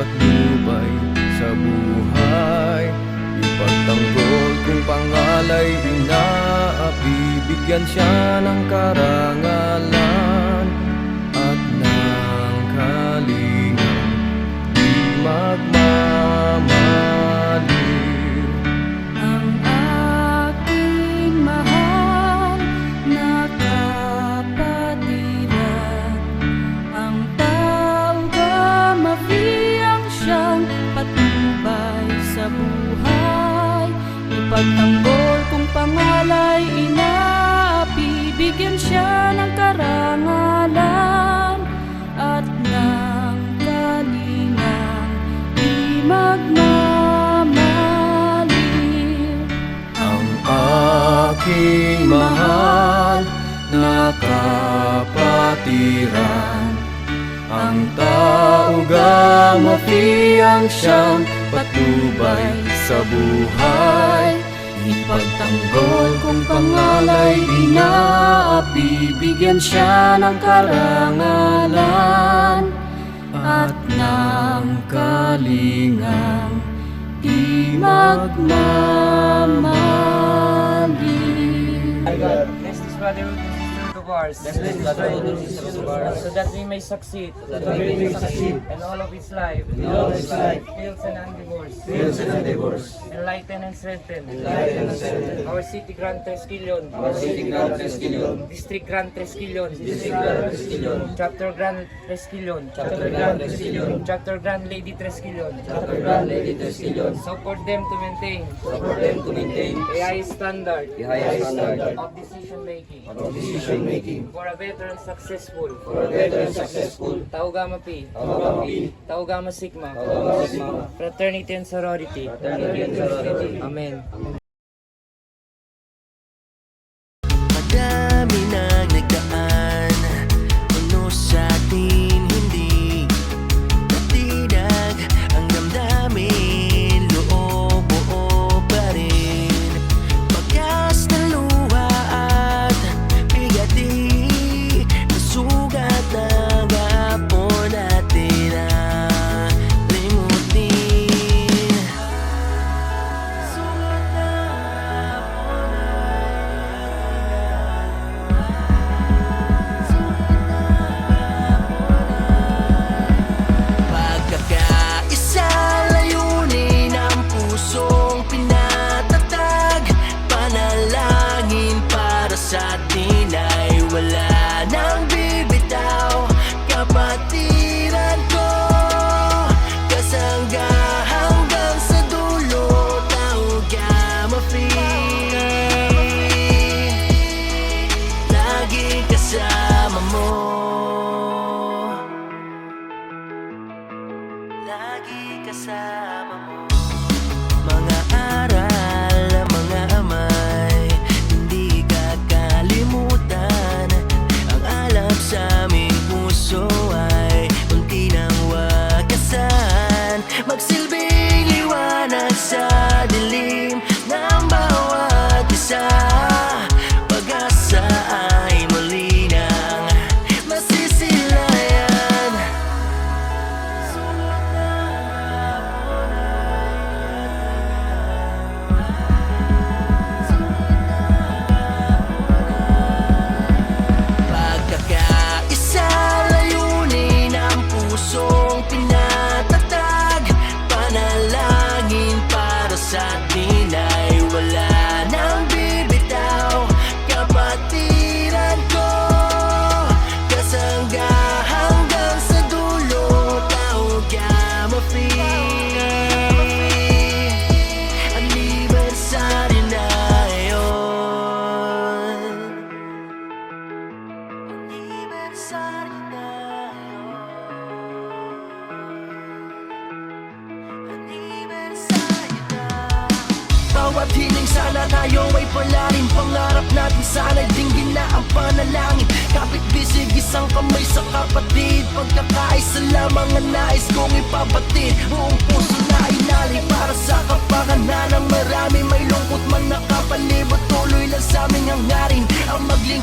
patnubay sa buhay. Ipagtanggol kung pangalay inaapi, bigyan siya ng karangalan at ng kalingang di magmamaliw. Ang aking mahal na kapatiran, ang tao gamafiyang siyang patnubay sa buhay. Ipagtanggol kung pangalay inaapi, bigyan siya ng karangalan at ng kalingang di magmamaliw. Ang aking mahal na kapatiran, ang tao gamafiyang siyang patnubay sa buhay. Ipagtanggol kung pangalay inaapi, bigyan siya ng karangalan at ng kalingang di magmamaliw. Bless this brotherhood and sisterhood of ours, so that we may succeed, in all of its life, fields and endeavors, enlighten and strengthen, our city Grand Tresquillon, district Grand Tresquillon, chapter Grand Tresquillon, chapter Grand Lady Tresquillon, support them to maintain a high standard of decision making for a better and successful Tau Gamma Pi, Tau Gamma Sigma, fraternity and sorority. Amen. Madami nang nagdaan, puno sa atin hindi natinag ang damdamin, loob buo pa rin. Bagas na luha at bigati, nasugat ng hapon natin na limutin. Sugat na hapon pagkakaisa, layunin ang pusong pinatatag, panalangin para sa atin ay wala nang bibitaw. Kapatiran ko, kasangga hanggang sa dulo, Tau Gamma Phi, laging kasama mo, lagi kasama mo. Mga aral, mga amay, hindi kakalimutan. Ang alam sa aming puso ay unti nang wagasan, magsilbing liwanag sa dilim ng bawat isa. Pag-asa ay muli nang masisilayan. Sulat na hapon pagkakaisa, layunin ang pusong pinatatag, panalangin para sa atin ay wala nang bibitaw. Kapatiran ko, kasangga hanggang sa dulo, Tau Gamma Phi, anibersaryo na yun, anibersaryo na yun, anibersaryo na. Bawat hiling sana tayo ay palarin, pangarap natin sana'y dinggin na ang panalangin. Kapit bisig, isang kamay sa kapatid, pagkakaisa lamang ang nais kong ipabatid. Buong puso na inali para sa kapakanan ng marami. May lungkot man nakapalibot, tuloy lang sa aming hangarin ang magling